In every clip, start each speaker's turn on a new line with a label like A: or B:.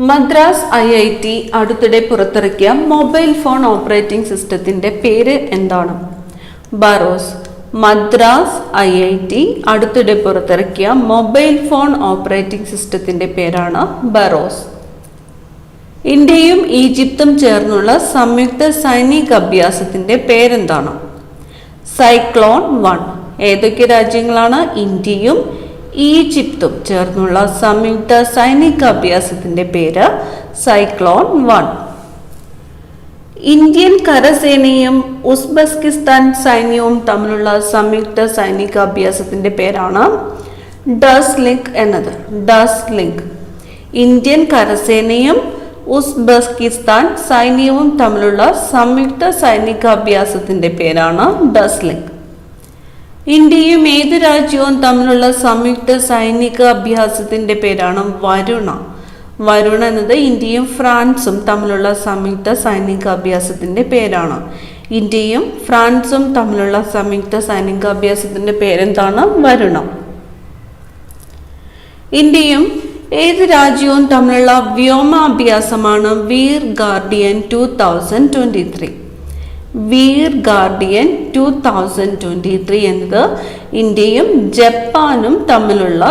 A: Madras IIT അടുത്തിടെ പുറത്തിറക്കിയ mobile phone operating സിസ്റ്റത്തിന്റെ പേര് എന്താണ്? ബറോസ്. മദ്രാസ് IIT അടുത്തിടെ പുറത്തിറക്കിയ മൊബൈൽ ഫോൺ ഓപ്പറേറ്റിംഗ് സിസ്റ്റത്തിന്റെ പേരാണ് ബറോസ്. ഇന്ത്യയും ഈജിപ്തും ചേർന്നുള്ള സംയുക്ത സൈനിക അഭ്യാസത്തിന്റെ പേരെന്താണ്? സൈക്ലോൺ 1. ഏതൊക്കെ രാജ്യങ്ങളാണ് ഇന്ത്യയും ഈജിപ്തും ചേർന്നുള്ള സംയുക്ത സൈനിക അഭ്യാസത്തിന്റെ പേര്? സൈക്ലോൺ 1. ഇന്ത്യൻ കരസേനയും ഉസ്ബെക്കിസ്ഥാൻ സൈന്യവും തമ്മിലുള്ള സംയുക്ത സൈനിക അഭ്യാസത്തിന്റെ പേരാണ് ഡസ്ലിങ്ക് എന്നത്. ഡസ്ലിങ്ക്. ഇന്ത്യൻ കരസേനയും ഉസ്ബെക്കിസ്ഥാൻ സൈന്യവും തമ്മിലുള്ള സംയുക്ത സൈനിക അഭ്യാസത്തിന്റെ പേരാണ് ഡസ്ലിങ്ക്. ഇന്ത്യയും ഏത് രാജ്യവും തമ്മിലുള്ള സംയുക്ത സൈനിക അഭ്യാസത്തിന്റെ പേരാണ് വരുണ. വരുണ എന്നത് ഇന്ത്യയും ഫ്രാൻസും തമ്മിലുള്ള സംയുക്ത സൈനിക അഭ്യാസത്തിന്റെ പേരാണ്. ഇന്ത്യയും ഫ്രാൻസും തമ്മിലുള്ള സംയുക്ത സൈനിക അഭ്യാസത്തിന്റെ പേരെന്താണ്? വരുണ. ഇന്ത്യയും ഏത് രാജ്യവും തമ്മിലുള്ള വ്യോമാഭ്യാസമാണ് വീർ ഗാർഡിയൻ 2023? വീർ ഗാർഡിയൻ 2023 എന്നത് ഇന്ത്യയും ജപ്പാനും തമ്മിലുള്ള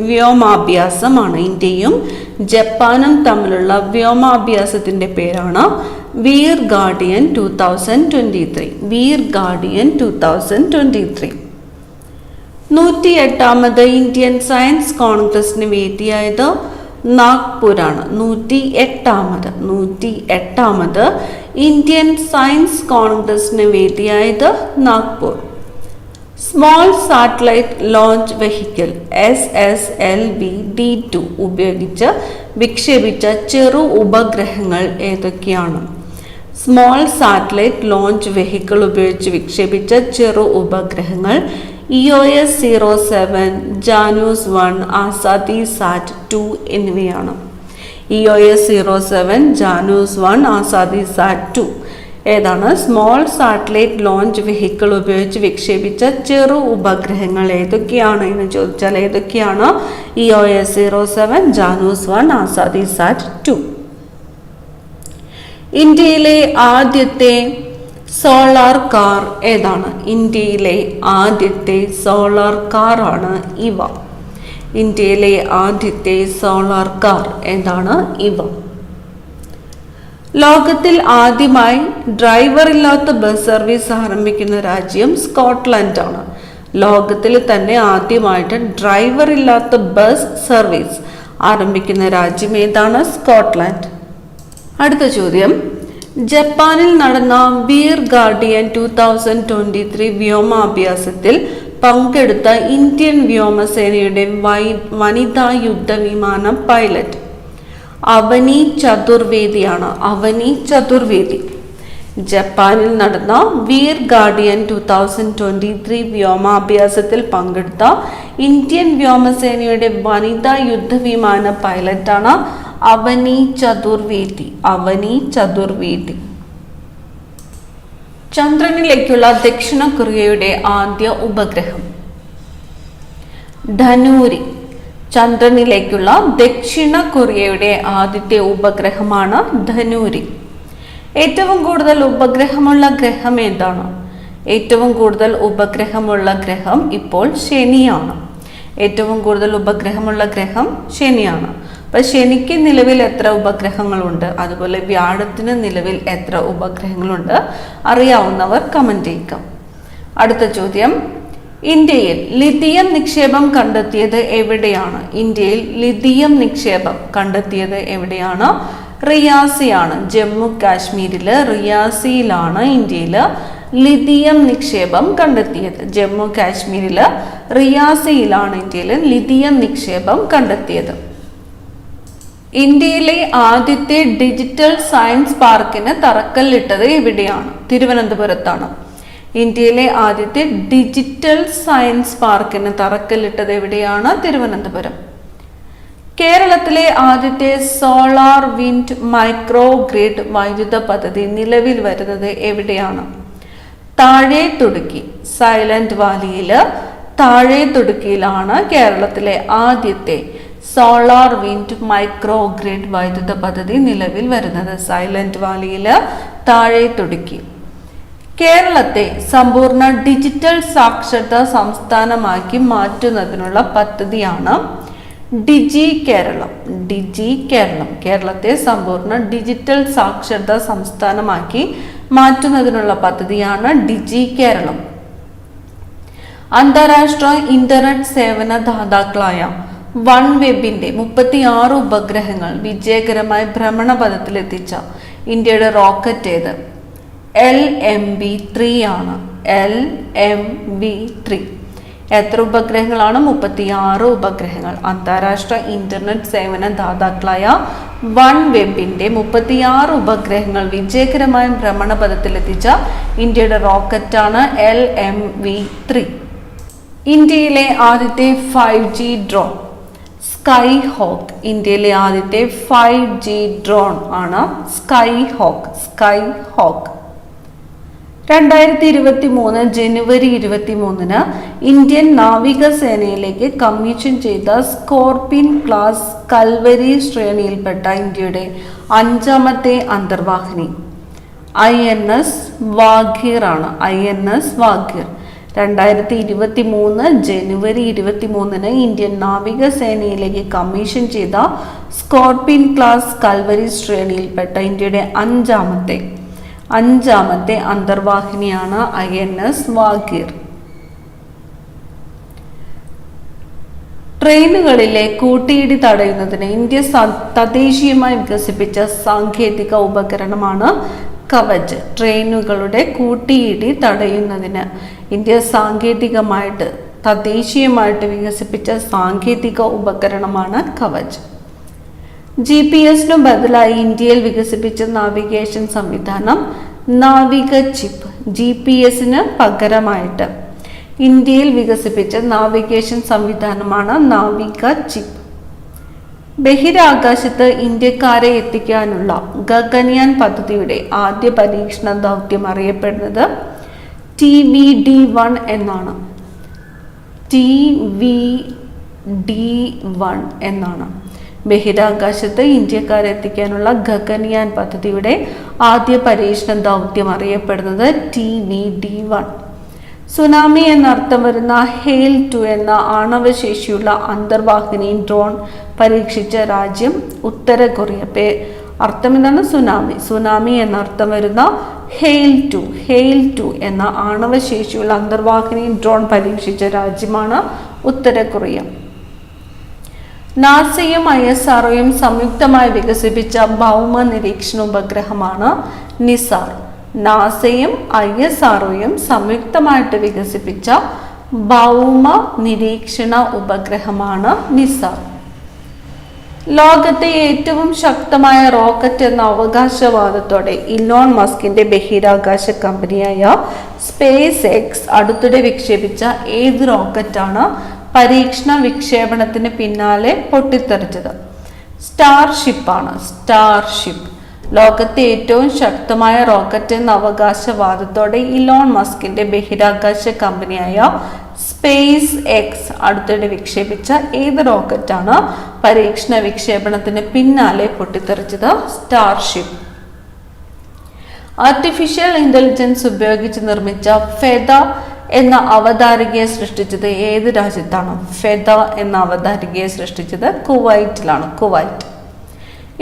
A: വ്യോമാഭ്യാസമാണ്. ഇന്ത്യയും ജപ്പാനും തമ്മിലുള്ള വ്യോമാഭ്യാസത്തിന്റെ പേരാണ് വീർ ഗാർഡിയൻ 2023. വീർ ഗാർഡിയൻ 2023. 108ാമത് ഇന്ത്യൻ സയൻസ് കോൺഗ്രസിന് വേദിയായത് നാഗ്പൂരാണ്. 108ാമത് ഇന്ത്യൻ സയൻസ് കോൺഗ്രസിന് വേദിയായത് Nagpur. Small satellite launch vehicle SSLV-D2 ഉപയോഗിച്ച് വിക്ഷേപിച്ച ചെറു ഉപഗ്രഹങ്ങൾ ഏതൊക്കെയാണ്? സ്മോൾ സാറ്റലൈറ്റ് ലോഞ്ച് വെഹിക്കിൾ ഉപയോഗിച്ച് വിക്ഷേപിച്ച ചെറു ഉപഗ്രഹങ്ങൾ EOS 07, ജാനൂസ് 1, ആസാദിസാറ്റ് 2 എന്നിവയാണ്. EOS 07, ജാനൂസ് 1, ആസാദിസാറ്റ് 2 ഏതാണ്? സ്മോൾ സാറ്റലൈറ്റ് ലോഞ്ച് വെഹിക്കിൾ ഉപയോഗിച്ച് വിക്ഷേപിച്ച ചെറു ഉപഗ്രഹങ്ങൾ ഏതൊക്കെയാണ് എന്ന് ചോദിച്ചാൽ ഏതൊക്കെയാണ്? EOS 07, Janus 1, ആസാദിസാറ്റ് 2. ഇന്ത്യയിലെ ആദ്യത്തെ സോളാർ കാർ ഏതാണ്? ഇന്ത്യയിലെ ആദ്യത്തെ സോളാർ കാർ ആണ് ഇവ. ഇന്ത്യയിലെ ആദ്യത്തെ സോളാർ കാർ ഏതാണ്? ഇവ. ലോകത്തിൽ ആദ്യമായി ഡ്രൈവർ ഇല്ലാത്ത ബസ് സർവീസ് ആരംഭിക്കുന്ന രാജ്യം സ്കോട്ട്ലൻഡ് ആണ്. ലോകത്തിൽ തന്നെ ആദ്യമായിട്ട് ഡ്രൈവർ ഇല്ലാത്ത ബസ് സർവീസ് ആരംഭിക്കുന്ന രാജ്യം ഏതാണ്? സ്കോട്ട്ലൻഡ്. അടുത്ത ചോദ്യം, ജപ്പാനിൽ നടന്ന വീർ ഗാർഡിയൻ 2023 വ്യോമാഭ്യാസത്തിൽ പങ്കെടുത്ത ഇന്ത്യൻ വ്യോമസേനയുടെ വനിതാ യുദ്ധവിമാന പൈലറ്റ് അവനി ചതുർവേദിയാണ്. അവനി ചതുർവേദി. ജപ്പാനിൽ നടന്ന വീർ ഗാർഡിയൻ 2023 വ്യോമാഭ്യാസത്തിൽ പങ്കെടുത്ത ഇന്ത്യൻ വ്യോമസേനയുടെ വനിതാ യുദ്ധവിമാന പൈലറ്റാണ് അവനി ചതുർവേദി. അവനി ചതുർവേദി. ചന്ദ്രനിലേക്കുള്ള ദക്ഷിണ കൊറിയയുടെ ആദ്യ ഉപഗ്രഹം ധനൂരി. ചന്ദ്രനിലേക്കുള്ള ദക്ഷിണ കൊറിയയുടെ ആദ്യത്തെ ഉപഗ്രഹമാണ് ധനൂരി. ഏറ്റവും കൂടുതൽ ഉപഗ്രഹമുള്ള ഗ്രഹം ഏതാണ്? ഏറ്റവും കൂടുതൽ ഉപഗ്രഹമുള്ള ഗ്രഹം ഇപ്പോൾ ശനിയാണ്. ഏറ്റവും കൂടുതൽ ഉപഗ്രഹമുള്ള ഗ്രഹം ശനിയാണ്. അപ്പൊ ശനിക്ക് നിലവിൽ എത്ര ഉപഗ്രഹങ്ങളുണ്ട്? അതുപോലെ വ്യാഴത്തിന് നിലവിൽ എത്ര ഉപഗ്രഹങ്ങളുണ്ട്? അറിയാവുന്നവർ കമന്റ് ചെയ്യുക. അടുത്ത ചോദ്യം, ഇന്ത്യയിൽ ലിഥിയം നിക്ഷേപം കണ്ടെത്തിയത് എവിടെയാണ്? ഇന്ത്യയിൽ ലിഥിയം നിക്ഷേപം കണ്ടെത്തിയത് എവിടെയാണ്? റിയാസിയാണ്. ജമ്മു കാശ്മീരില് റിയാസിയിലാണ് ഇന്ത്യയിൽ ലിഥിയം നിക്ഷേപം കണ്ടെത്തിയത്. ജമ്മു കാശ്മീരില് റിയാസിയിലാണ് ഇന്ത്യയിൽ ലിഥിയം നിക്ഷേപം കണ്ടെത്തിയത്. ഇന്ത്യയിലെ ആദ്യത്തെ ഡിജിറ്റൽ സയൻസ് പാർക്കിന് തറക്കല്ലിട്ടത് എവിടെയാണ്? തിരുവനന്തപുരത്താണ്. ഇന്ത്യയിലെ ആദ്യത്തെ ഡിജിറ്റൽ സയൻസ് പാർക്കിന് തറക്കല്ലിട്ടത് എവിടെയാണ്? തിരുവനന്തപുരം. കേരളത്തിലെ ആദ്യത്തെ സോളാർ വിൻഡ് മൈക്രോ ഗ്രിഡ് വൈദ്യുത പദ്ധതി നിലവിൽ വരുന്നത് എവിടെയാണ്? താഴെത്തുടുക്കി. സൈലന്റ് വാലിയില് താഴെത്തുടുക്കിയിലാണ് കേരളത്തിലെ ആദ്യത്തെ സോളാർ വിൻഡ് മൈക്രോ ഗ്രിഡ് വൈദ്യുത പദ്ധതി നിലവിൽ വരുന്നത്? സൈലന്റ് വാലിയിൽ താഴെ തുടുക്കി. കേരളത്തെ സമ്പൂർണ്ണ ഡിജിറ്റൽ സാക്ഷരതാ സംസ്ഥാനമാക്കി മാറ്റുന്നതിനുള്ള പദ്ധതിയാണ് ഡിജി കേരളം. ഡിജി കേരളം കേരളത്തെ സമ്പൂർണ്ണ ഡിജിറ്റൽ സാക്ഷരതാ സംസ്ഥാനമാക്കി മാറ്റുന്നതിനുള്ള പദ്ധതിയാണ് ഡിജി കേരളം. അന്താരാഷ്ട്ര ഇന്റർനെറ്റ് സേവന ദാതാക്കളായ വൺവെബിന്റെ 36 ഉപഗ്രഹങ്ങൾ വിജയകരമായി ഭ്രമണപഥത്തിലെത്തിച്ച ഇന്ത്യയുടെ റോക്കറ്റ് ഏത്? LMV-3 ആണ്. LMV-3. എത്ര ഉപഗ്രഹങ്ങളാണ്? 36 ഉപഗ്രഹങ്ങൾ. അന്താരാഷ്ട്ര ഇന്റർനെറ്റ് സേവന ദാതാക്കളായ വൺവെബിന്റെ 36 ഉപഗ്രഹങ്ങൾ വിജയകരമായി ഭ്രമണപഥത്തിലെത്തിച്ച ഇന്ത്യയുടെ റോക്കറ്റാണ് LMV-3. ഇന്ത്യയിലെ ആദ്യത്തെ 5G ഡ്രോൺ സ്കൈ ഹോക്ക്. ഇന്ത്യയിലെ ആദ്യത്തെ 5G ഡ്രോൺ ആണ് സ്കൈ ഹോക്ക്. 2023 ജനുവരി 23 ഇന്ത്യൻ നാവികസേനയിലേക്ക് കമ്മീഷൻ ചെയ്ത സ്കോർപിൻ ക്ലാസ് കൽവരി ശ്രേണിയിൽപ്പെട്ട ഇന്ത്യയുടെ 5ാമത്തെ അന്തർവാഹിനി INS വാഗീർ ആണ്. INS വാഗീർ 2023 ജനുവരി 23 ഇന്ത്യൻ നാവികസേനയിലേക്ക് കമ്മീഷൻ ചെയ്ത സ്കോർപിൻ ക്ലാസ് കൽവരി ശ്രേണിയിൽപ്പെട്ട ഇന്ത്യയുടെ അഞ്ചാമത്തെ അന്തർവാഹിനിയാണ് INS വാഗീർ. ട്രെയിനുകളിലെ കൂട്ടിയിടി തടയുന്നതിന് ഇന്ത്യ തദ്ദേശീയമായി വികസിപ്പിച്ച സാങ്കേതിക ഉപകരണമാണ് കവച്. ട്രെയിനുകളുടെ കൂട്ടിയിടി തടയുന്നതിന് ഇന്ത്യ തദ്ദേശീയമായിട്ട് വികസിപ്പിച്ച സാങ്കേതിക ഉപകരണമാണ് കവച്. GPS ബദലായി ഇന്ത്യയിൽ വികസിപ്പിച്ച നാവിഗേഷൻ സംവിധാനം നാവിക ചിപ്പ്. GPS പകരമായിട്ട് ഇന്ത്യയിൽ വികസിപ്പിച്ച നാവിഗേഷൻ സംവിധാനമാണ് നാവിക ചിപ്പ്. ബഹിരാകാശത്ത് ഇന്ത്യക്കാരെ എത്തിക്കാനുള്ള ഗഗൻയാൻ പദ്ധതിയുടെ ആദ്യ പരീക്ഷണ ദൗത്യം അറിയപ്പെടുന്നത് TVD-1 എന്നാണ്. TVD-1 എന്നാണ്. ബഹിരാകാശത്ത് ഇന്ത്യക്കാരെ എത്തിക്കാനുള്ള ഗഗൻയാൻ പദ്ധതിയുടെ ആദ്യ പരീക്ഷണ ദൗത്യം അറിയപ്പെടുന്നത് TVD-1. സുനാമി എന്നർത്ഥം വരുന്ന ഹെയിൽ 2 എന്ന ആണവശേഷിയുള്ള അന്തർവാഹിനി ഡ്രോൺ പരീക്ഷിച്ച രാജ്യം ഉത്തര കൊറിയ. അർത്ഥം എന്താണ്? സുനാമി എന്നർത്ഥം വരുന്ന ഹെയിൽ 2 എന്ന ആണവശേഷിയുള്ള അന്തർവാഹിനി ഡ്രോൺ പരീക്ഷിച്ച രാജ്യമാണ് ഉത്തര കൊറിയ. നാസയും ISROയും സംയുക്തമായി വികസിപ്പിച്ച ഭൗമ നിരീക്ഷണ ഉപഗ്രഹമാണ് നിസാർ. നാസയും ISROയും സംയുക്തമായിട്ട് വികസിപ്പിച്ച ഭൗമ നിരീക്ഷണ ഉപഗ്രഹമാണ് നിസാർ. ലോകത്തെ ഏറ്റവും ശക്തമായ റോക്കറ്റ് എന്ന അവകാശവാദത്തോടെ ഇലോൺ മസ്കിന്റെ ബഹിരാകാശ കമ്പനിയായ SpaceX അടുത്തിടെ വിക്ഷേപിച്ച ഏത് റോക്കറ്റാണ് പരീക്ഷണ വിക്ഷേപണത്തിന് പിന്നാലെ പൊട്ടിത്തെറിച്ചത്? സ്റ്റാർഷിപ്പ് ആണ്. സ്റ്റാർഷിപ്പ് ലോകത്തെ ഏറ്റവും ശക്തമായ റോക്കറ്റ് എന്ന അവകാശവാദത്തോടെ ഇലോൺ മസ്കിന്റെ ബഹിരാകാശ കമ്പനിയായ SpaceX അടുത്തിടെ വിക്ഷേപിച്ച ഏത് റോക്കറ്റാണ് പരീക്ഷണ വിക്ഷേപണത്തിന് പിന്നാലെ പൊട്ടിത്തെറിച്ചത്? സ്റ്റാർഷിപ്പ്. ആർട്ടിഫിഷ്യൽ ഇന്റലിജൻസ് ഉപയോഗിച്ച് നിർമ്മിച്ച ഫെദ എന്ന അവതാരികയെ സൃഷ്ടിച്ചത് ഏത് രാജ്യത്താണ്? ഫെദ എന്ന അവതാരികയെ സൃഷ്ടിച്ചത് കുവൈറ്റിലാണ്. കുവൈറ്റ്.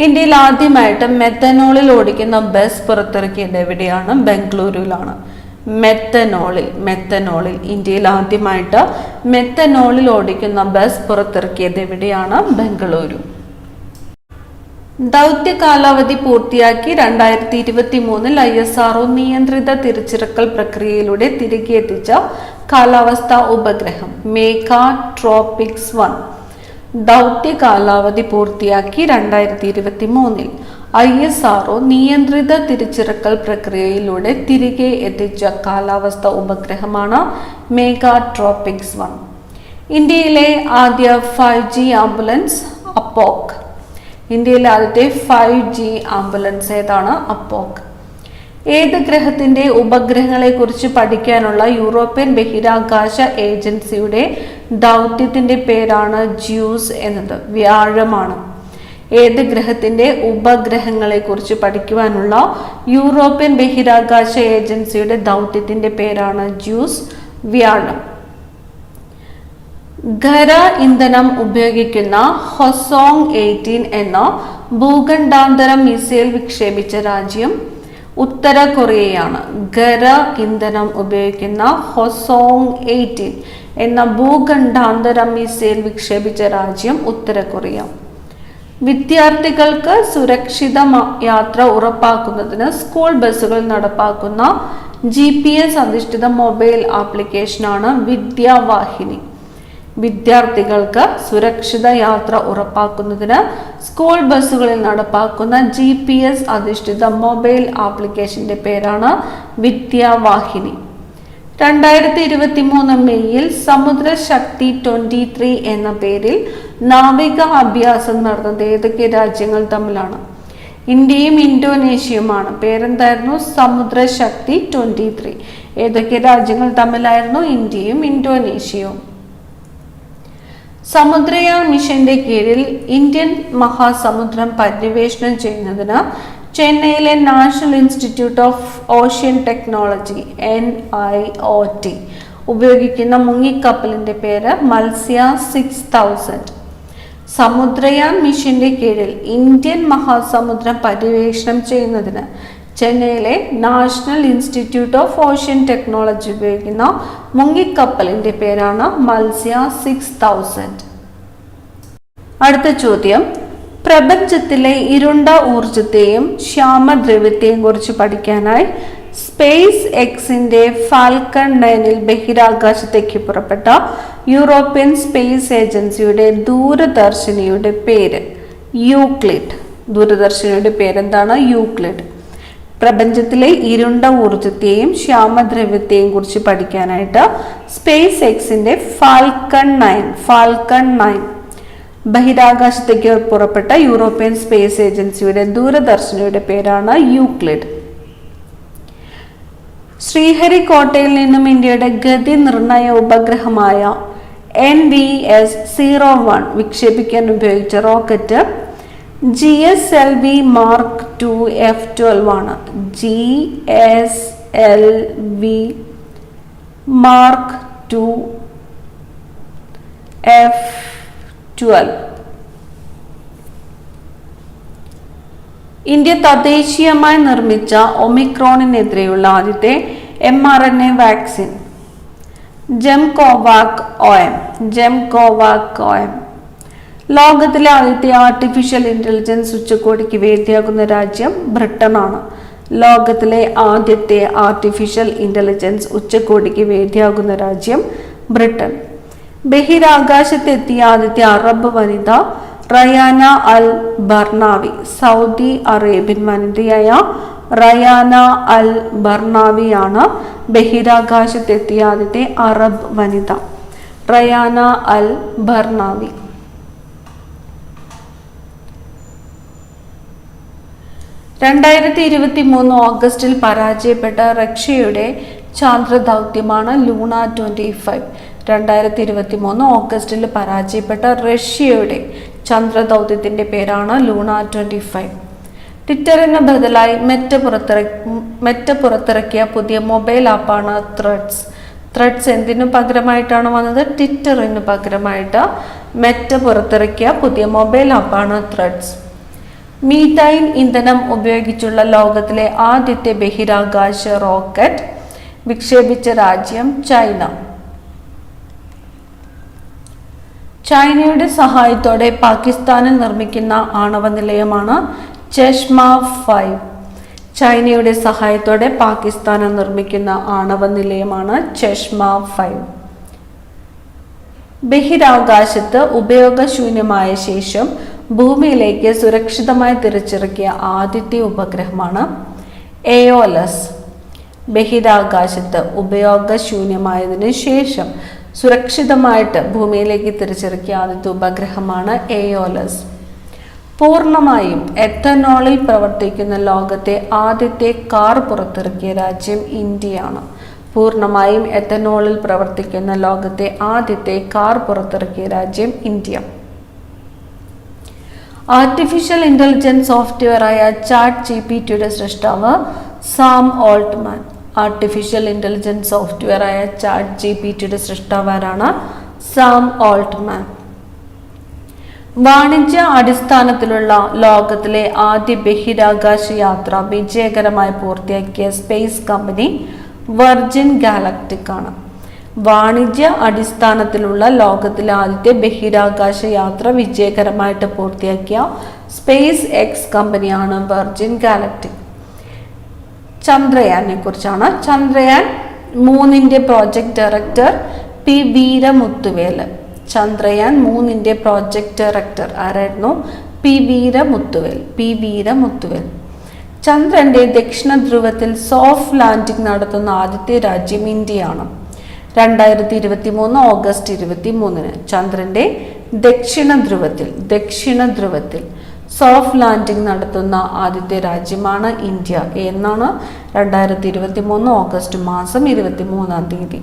A: ഇന്ത്യയിൽ ആദ്യമായിട്ട് മെത്തനോളിൽ ഓടിക്കുന്ന ബസ് പുറത്തിറക്കിയത് എവിടെയാണ്? ബംഗളൂരുവിലാണ്. മെത്തനോളിൽ ഇന്ത്യയിൽ ആദ്യമായിട്ട് മെത്തനോളിൽ ഓടിക്കുന്ന ബസ് പുറത്തിറക്കിയത് എവിടെയാണ്? ബംഗളൂരു. ദൗത്യ കാലാവധി പൂർത്തിയാക്കി 2023 ISRO നിയന്ത്രിത തിരിച്ചിറക്കൽ പ്രക്രിയയിലൂടെ തിരികെ എത്തിച്ച കാലാവസ്ഥാ ഉപഗ്രഹം മെഗാട്രോപിക്സ് 1. ദൗത്യ കാലാവധി പൂർത്തിയാക്കി 2023 ISRO നിയന്ത്രിത തിരിച്ചിറക്കൽ പ്രക്രിയയിലൂടെ തിരികെ എത്തിച്ച കാലാവസ്ഥാ ഉപഗ്രഹമാണ് മെഗാട്രോപിക്സ് 1. ഇന്ത്യയിലെ ആദ്യ 5G ആംബുലൻസ് അപ്പോക്. ഇന്ത്യയിലെ ആദ്യത്തെ 5G ആംബുലൻസ് ഏതാണ്? അപ്പോക്. ഏത് ഗ്രഹത്തിന്റെ ഉപഗ്രഹങ്ങളെ കുറിച്ച് പഠിക്കാനുള്ള യൂറോപ്യൻ ബഹിരാകാശ ഏജൻസിയുടെ ദൗത്യത്തിന്റെ പേരാണ് ജ്യൂസ് എന്നത്? വ്യാഴമാണ്. ഏത് ഗ്രഹത്തിന്റെ ഉപഗ്രഹങ്ങളെ കുറിച്ച് പഠിക്കുവാനുള്ള യൂറോപ്യൻ ബഹിരാകാശ ഏജൻസിയുടെ ദൗത്യത്തിന്റെ പേരാണ് ജ്യൂസ്? വ്യാഴം. ഖര ഇന്ധനം ഉപയോഗിക്കുന്ന ഹൊസോങ് 18 എന്ന ഭൂഖണ്ഡാന്തര മിസൈൽ വിക്ഷേപിച്ച രാജ്യം ഉത്തര കൊറിയയാണ്. ഖര ഇന്ധനം ഉപയോഗിക്കുന്ന ഹൊസോങ് 18 എന്ന ഭൂഖണ്ഡാന്തര മിസൈൽ വിക്ഷേപിച്ച രാജ്യം ഉത്തര കൊറിയ. വിദ്യാർത്ഥികൾക്ക് സുരക്ഷിത യാത്ര ഉറപ്പാക്കുന്നതിന് സ്കൂൾ ബസ്സുകളിൽ നടപ്പാക്കുന്ന GPS അധിഷ്ഠിത മൊബൈൽ ആപ്ലിക്കേഷനാണ് വിദ്യാവാഹിനി. വിദ്യാർത്ഥികൾക്ക് സുരക്ഷിത യാത്ര ഉറപ്പാക്കുന്നതിന് സ്കൂൾ ബസ്സുകളിൽ നടപ്പാക്കുന്ന GPS അധിഷ്ഠിത മൊബൈൽ ആപ്ലിക്കേഷന്റെ പേരാണ് വിദ്യാവാഹിനി. 2023 മെയ്യിൽ സമുദ്രശക്തി 23 എന്ന പേരിൽ നാവിക അഭ്യാസം നടന്നത് ഏതൊക്കെ രാജ്യങ്ങൾ തമ്മിലാണ്? ഇന്ത്യയും ഇന്തോനേഷ്യയുമാണ്. പേരെന്തായിരുന്നു? സമുദ്രശക്തി 23. ഏതൊക്കെ രാജ്യങ്ങൾ തമ്മിലായിരുന്നു? ഇന്ത്യയും ഇന്തോനേഷ്യയും. സമുദ്രയാൻ മിഷന്റെ കീഴിൽ ഇന്ത്യൻ മഹാസമുദ്രം പര്യവേഷണം ചെയ്യുന്നതിന് ചെന്നൈയിലെ national institute of ocean technology NIOT ഉപയോഗിക്കുന്ന മുങ്ങിക്കപ്പലിന്റെ പേര് മത്സ്യ 6000. സമുദ്രയാൻ മിഷന്റെ കീഴിൽ ഇന്ത്യൻ മഹാസമുദ്രം പര്യവേഷണം ചെയ്യുന്നതിന് ചെന്നൈയിലെ national institute of ocean technology ഉപയോഗിക്കുന്ന മുങ്ങിക്കപ്പലിന്റെ പേരാണ് മത്സ്യ 6000. അടുത്ത ചോദ്യം, പ്രപഞ്ചത്തിലെ ഇരുണ്ട ഊർജത്തെയും ശ്യാമദ്രവ്യത്തെയും കുറിച്ച് പഠിക്കാനായി സ്പേസ് എക്സിന്റെ ഫാൽക്കൺ 9 ബഹിരാകാശത്തേക്ക് പുറപ്പെട്ട യൂറോപ്യൻ സ്പേസ് ഏജൻസിയുടെ ദൂരദർശിനിയുടെ പേര്? യൂക്ലിഡ്. ദൂരദർശിനിയുടെ പേരെന്താണ്? യൂക്ലിഡ്. പ്രപഞ്ചത്തിലെ ഇരുണ്ട ഊർജത്തെയും ശ്യാമദ്രവ്യത്തെയും കുറിച്ച് പഠിക്കാനായിട്ട് സ്പേസ് എക്സിന്റെ ഫാൽക്കൺ 9 ബഹിരാകാശത്തേക്ക് പുറപ്പെട്ട യൂറോപ്യൻ സ്പേസ് ഏജൻസിയുടെ ദൂരദർശിനിയുടെ പേരാണ് യൂക്ലിഡ്. ശ്രീഹരിക്കോട്ടയിൽ നിന്നും ഇന്ത്യയുടെ ഗതി നിർണയ ഉപഗ്രഹമായ NVS-01 വിക്ഷേപിക്കാൻ ഉപയോഗിച്ച rocket GSLV Mark II F-12 ആണ്. GSLV Mark II F-12. India തദ്ദേശീയമായി നിർമ്മിച്ച ഒമിക്രോണിനെതിരെയുള്ള ആദ്യത്തെ mRNA വാക്സിൻ ജെംകോവാക് OM. ലോകത്തിലെ ആദ്യത്തെ ആർട്ടിഫിഷ്യൽ ഇന്റലിജൻസ് ഉച്ചകോടിക്ക് വേദിയാകുന്ന രാജ്യം ബ്രിട്ടനാണ്. ലോകത്തിലെ ആദ്യത്തെ ആർട്ടിഫിഷ്യൽ ഇന്റലിജൻസ് ഉച്ചകോടിക്ക് വേദിയാകുന്ന രാജ്യം ബ്രിട്ടൻ. ബഹിരാകാശത്തെത്തിയ ആദ്യത്തെ അറബ് വനിത റയാന അൽ ബർണാവി. സൗദി അറേബ്യൻ വനിതയായ റയാന അൽ ബർണാവിയാണ് ബഹിരാകാശത്തെത്തിയ ആദ്യത്തെ അറബ് വനിത. റയാന അൽ ബർണാവി. 2023 ഓഗസ്റ്റിൽ പരാജയപ്പെട്ട റഷ്യയുടെ ചാന്ദ്ര ദൗത്യമാണ് ലൂണ 25. 2023 ഓഗസ്റ്റിൽ പരാജയപ്പെട്ട റഷ്യയുടെ ചന്ദ്ര ദൗത്യത്തിന്റെ പേരാണ് ലൂണ 25. ട്വിറ്ററിന് ബദലായി മെറ്റ പുറത്തിറക്കിയ പുതിയ മൊബൈൽ ആപ്പാണ് ത്രെഡ്സ്. എന്തിനു പകരമായിട്ടാണ് വന്നത്? ട്വിറ്ററിന് പകരമായിട്ട് മെറ്റ പുറത്തിറക്കിയ പുതിയ മൊബൈൽ ആപ്പാണ് ത്രെഡ്സ്. മീഥൈൻ ഇന്ധനം ഉപയോഗിച്ചുള്ള ലോകത്തിലെ ആദ്യത്തെ ബഹിരാകാശ റോക്കറ്റ് വിക്ഷേപിച്ച രാജ്യം ചൈന. ചൈനയുടെ സഹായത്തോടെ പാകിസ്ഥാനിൽ നിർമ്മിക്കുന്ന ആണവ നിലയമാണ് ചഷ്മ 5. ചൈനയുടെ സഹായത്തോടെ പാകിസ്ഥാനിൽ നിർമ്മിക്കുന്ന ആണവ നിലയമാണ് ചഷ്മ 5. ബഹിരാകാശത്ത് ഉപയോഗശൂന്യമായ ശേഷം ഭൂമിയിലേക്ക് സുരക്ഷിതമായി തിരിച്ചിറക്കിയ ആദ്യത്തെ ഉപഗ്രഹമാണ് എയോലസ്. ബഹിരാകാശത്ത് ഉപയോഗശൂന്യമായതിനു ശേഷം സുരക്ഷിതമായിട്ട് ഭൂമിയിലേക്ക് തിരിച്ചിറക്കിയ ആദ്യത്തെ ഉപഗ്രഹമാണ് എയോലസ്. പൂർണ്ണമായും എത്തനോളിൽ പ്രവർത്തിക്കുന്ന ലോകത്തെ ആദ്യത്തെ കാർ പുറത്തിറക്കിയ രാജ്യം ഇന്ത്യയാണ്. പൂർണ്ണമായും എത്തനോളിൽ പ്രവർത്തിക്കുന്ന ലോകത്തെ ആദ്യത്തെ കാർ പുറത്തിറക്കിയ രാജ്യം ഇന്ത്യ. ആർട്ടിഫിഷ്യൽ ഇന്റലിജൻസ് സോഫ്റ്റ്വെയറായ ChatGPTയുടെ സൃഷ്ടാവ് സാം ഓൾട്ട്മാൻ. ആർട്ടിഫിഷ്യൽ ഇന്റലിജൻസ് സോഫ്റ്റ്വെയറായ ChatGPTയുടെ സൃഷ്ടാവ് ആരാണ്? Sam Altman. വാണിജ്യ അടിസ്ഥാനത്തിലുള്ള ലോകത്തിലെ ആദ്യ ബഹിരാകാശ യാത്ര വിജയകരമായി പൂർത്തിയാക്കിയ സ്പേസ് കമ്പനി വെർജിൻ ഗാലക്റ്റിക് ആണ്. വാണിജ്യ അടിസ്ഥാനത്തിലുള്ള ലോകത്തിലെ ആദ്യത്തെ ബഹിരാകാശ യാത്ര വിജയകരമായിട്ട് പൂർത്തിയാക്കിയ സ്പേസ് എക്സ് കമ്പനിയാണ് വെർജിൻ ഗാലക്റ്റിക്. ചന്ദ്രയാനെ കുറിച്ചാണ്. Chandrayaan 3 project director P Veeramuthuvel. Chandrayaan 3 project director ആരായിരുന്നു? പി വീരമുത്തുവേൽ. ചന്ദ്രന്റെ ദക്ഷിണ ധ്രുവത്തിൽ സോഫ്റ്റ് ലാൻഡിംഗ് നടത്തുന്ന ആദ്യത്തെ രാജ്യം ഇന്ത്യയാണ്. 2023 ഓഗസ്റ്റ് 23 ചന്ദ്രന്റെ ദക്ഷിണ ധ്രുവത്തിൽ സോഫ്റ്റ് ലാൻഡിംഗ് നടത്തുന്ന ആദ്യത്തെ രാജ്യമാണ് ഇന്ത്യ. എന്നാണ്? 2023 ഓഗസ്റ്റ് മാസം 23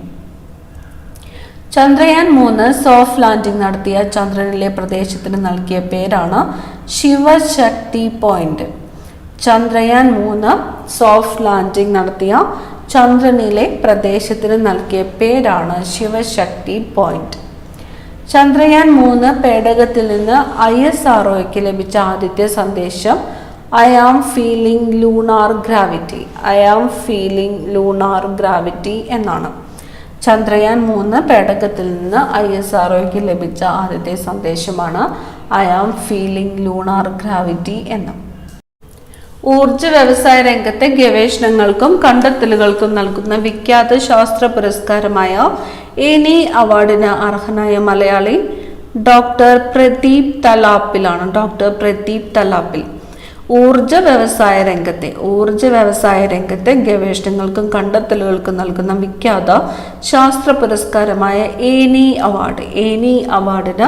A: ചന്ദ്രയാൻ 3 സോഫ്റ്റ് ലാൻഡിംഗ് നടത്തിയ ചന്ദ്രനിലെ പ്രദേശത്തിന് നൽകിയ പേരാണ് Sivasakthi point. Chandrayaan 3 soft landing നടത്തിയ ചന്ദ്രനിലെ പ്രദേശത്തിന് നൽകിയ പേരാണ് ശിവശക്തി പോയിന്റ്. ചന്ദ്രയാൻ 3 പേടകത്തിൽ നിന്ന് ISROയ്ക്ക് ലഭിച്ച ആദ്യത്തെ സന്ദേശം I am feeling lunar gravity എന്നാണ്. ചന്ദ്രയാൻ 3 പേടകത്തിൽ നിന്ന് ISROയ്ക്ക് ലഭിച്ച ആദ്യത്തെ സന്ദേശമാണ് I am feeling lunar gravity എന്ന്. ഊർജ വ്യവസായ രംഗത്തെ ഗവേഷണങ്ങൾക്കും കണ്ടെത്തലുകൾക്കും നൽകുന്ന വിഖ്യാത ശാസ്ത്ര പുരസ്കാരമായ ഏനി അവാർഡിന് അർഹനായ മലയാളി ഡോക്ടർ പ്രദീപ് തലാപ്പിൽ. ഊർജ വ്യവസായ രംഗത്തെ ഗവേഷണങ്ങൾക്കും കണ്ടെത്തലുകൾക്കും നൽകുന്ന വിഖ്യാത ശാസ്ത്ര പുരസ്കാരമായ ഏനി അവാർഡിന്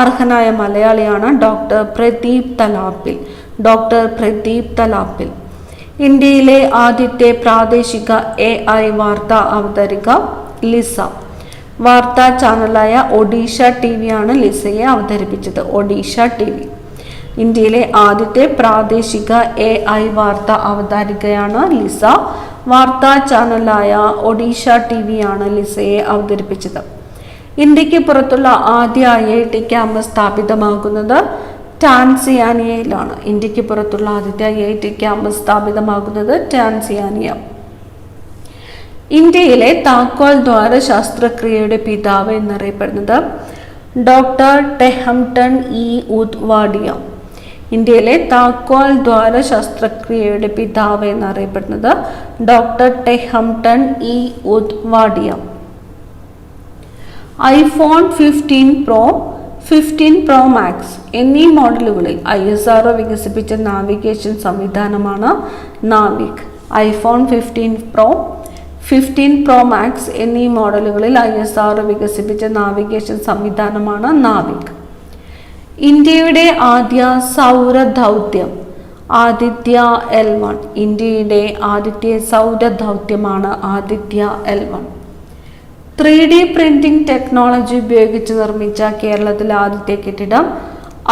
A: അർഹനായ മലയാളിയാണ് ഡോക്ടർ പ്രദീപ് തലാപ്പിൽ. ഇന്ത്യയിലെ ആദ്യത്തെ പ്രാദേശിക AI വാർത്താ അവതരിക ലിസ. വാർത്താ ചാനലായ ഒഡീഷ TV ആണ് ലിസയെ അവതരിപ്പിച്ചത്. ഒഡീഷ TV ഇന്ത്യയിലെ ആദ്യത്തെ പ്രാദേശിക AI വാർത്താ അവതാരികയാണ് ലിസ. വാർത്താ ചാനലായ ഒഡീഷ TV ആണ് ലിസയെ അവതരിപ്പിച്ചത്. ഇന്ത്യക്ക് പുറത്തുള്ള ആദ്യ IIT ക്യാമ്പസ് സ്ഥാപിതമാകുന്നത് ടാൻസിയാനിയയിലാണ്. ഇന്ത്യക്ക് പുറത്തുള്ള ആദ്യത്തെ IIT ക്യാമ്പസ് സ്ഥാപിതമാകുന്നത് ടാൻസിയാനിയ. ഇന്ത്യയിലെ താക്കോൽ ദ്വാര ശസ്ത്രക്രിയയുടെ പിതാവ് എന്നറിയപ്പെടുന്നത് ഡോക്ടർ ടെഹംടൺ ഇ ഉദ്വാഡിയ. ഇന്ത്യയിലെ താക്കോൽ ദ്വാര ശസ്ത്രക്രിയയുടെ പിതാവ് എന്നറിയപ്പെടുന്നത് doctor ടെഹംടൺ E Udvadia. iPhone 15 Pro Max എന്നീ മോഡലുകളിൽ ISRO വികസിപ്പിച്ച നാവിഗേഷൻ സംവിധാനമാണ് നാവിക്. iPhone 15 Pro Max എന്നീ മോഡലുകളിൽ ISRO വികസിപ്പിച്ച നാവിഗേഷൻ സംവിധാനമാണ് നാവിക്. ഇന്ത്യയുടെ ആദ്യ സൗരദൗത്യം ആദിത്യ L1. ഇന്ത്യയുടെ ആദ്യത്തെ സൗരദൗത്യമാണ് Aditya L1. 3D printing technology ഉപയോഗിച്ച് നിർമ്മിച്ച കേരളത്തിലെ ആദ്യത്തെ കെട്ടിടം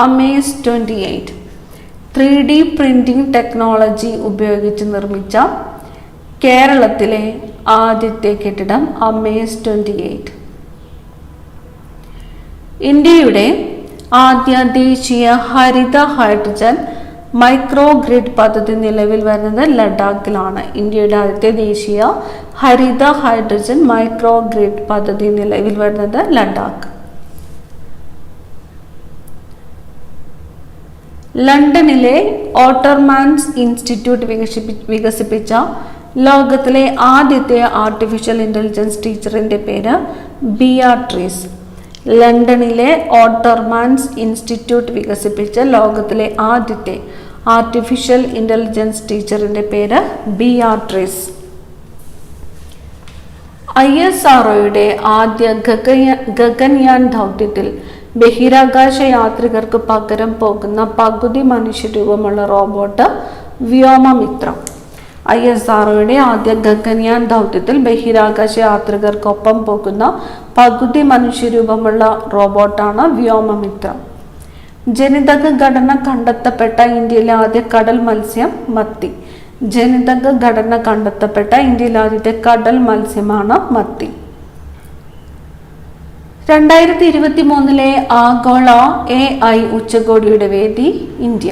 A: അമേസ് 28. 3D പ്രിന്റിംഗ് ടെക്നോളജി ഉപയോഗിച്ച് നിർമ്മിച്ച കേരളത്തിലെ ആദ്യത്തെ കെട്ടിടം അമേസ് 28. ഇന്ത്യയുടെ ആദ്യ ദേശീയ ഹരിത ഹൈഡ്രജൻ മൈക്രോ ഗ്രിഡ് പദ്ധതി നിലവിൽ വരുന്നത് ലഡാക്കിലാണ്. ഇന്ത്യയുടെ ആദ്യത്തെ ദേശീയ ഹരിത ഹൈഡ്രജൻ മൈക്രോ ഗ്രിഡ് പദ്ധതി നിലവിൽ വരുന്നത് ലഡാക്ക്. ലണ്ടനിലെ ഓട്ടർമാൻസ് ഇൻസ്റ്റിറ്റ്യൂട്ട് വികസിപ്പിച്ച ലോകത്തിലെ ആദ്യത്തെ ആർട്ടിഫിഷ്യൽ ഇന്റലിജൻസ് ടീച്ചറിന്റെ പേര് ബിയാട്രീസ്. ലണ്ടനിലെ ഓട്ടർമാൻസ് ഇൻസ്റ്റിറ്റ്യൂട്ട് വികസിപ്പിച്ച ലോകത്തിലെ ആദ്യത്തെ ആർട്ടിഫിഷ്യൽ ഇന്റലിജൻസ് ടീച്ചറിന്റെ പേര് ബിയാട്രീസ്. ISROയുടെ ആദ്യ ഗഗൻയാൻ ദൗത്യത്തിൽ ബഹിരാകാശ യാത്രികർക്ക് പകരം പോകുന്ന പകുതി മനുഷ്യരൂപമുള്ള റോബോട്ട് വ്യോമമിത്ര. ISROയുടെ ആദ്യ ഗഗൻയാൻ ദൗത്യത്തിൽ ബഹിരാകാശ യാത്രികർക്കൊപ്പം പോകുന്ന പകുതി മനുഷ്യരൂപമുള്ള റോബോട്ടാണ് വ്യോമമിത്ര. ജനിതക ഘടന കണ്ടെത്തപ്പെട്ട ഇന്ത്യയിലെ ആദ്യ കടൽ മത്സ്യം മത്തി. ജനിതക ഘടന കണ്ടെത്തപ്പെട്ട ഇന്ത്യയിലെ ആദ്യത്തെ കടൽ മത്സ്യമാണ് മത്തി. 2023 ആഗോള AI ഉച്ചകോടിയുടെ വേദി ഇന്ത്യ.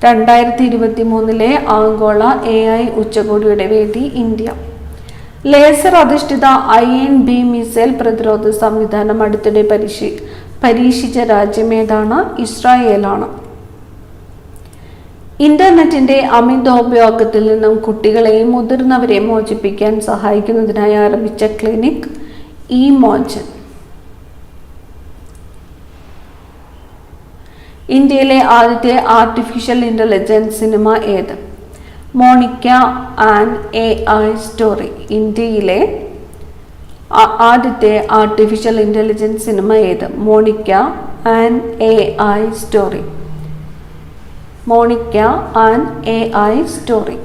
A: 2023 ആഗോള AI ഉച്ചകോടിയുടെ വേദി ഇന്ത്യ. ലേസർ അധിഷ്ഠിത അയൺ ബീം മിസൈൽ പ്രതിരോധ സംവിധാനം അടുത്തിടെ പരീക്ഷിച്ച രാജ്യമേതാണ്? ഇസ്രായേലാണ്. ഇന്റർനെറ്റിന്റെ അമിതോപയോഗത്തിൽ നിന്നും കുട്ടികളെയും മുതിർന്നവരെയും മോചിപ്പിക്കാൻ സഹായിക്കുന്നതിനായി ആരംഭിച്ച ക്ലിനിക് ഇമോജൻ. ഇന്ത്യയിലെ ആദ്യത്തെ ആർട്ടിഫിഷ്യൽ ഇന്റലിജൻസ് സിനിമ ഏത്? Monica and AI story. ഇന്ത്യയിലെ ആദ്യത്തെ ആർട്ടിഫിഷ്യൽ ഇന്റലിജൻസ് സിനിമ ഏത്? Monica and AI story. Monica and AI story.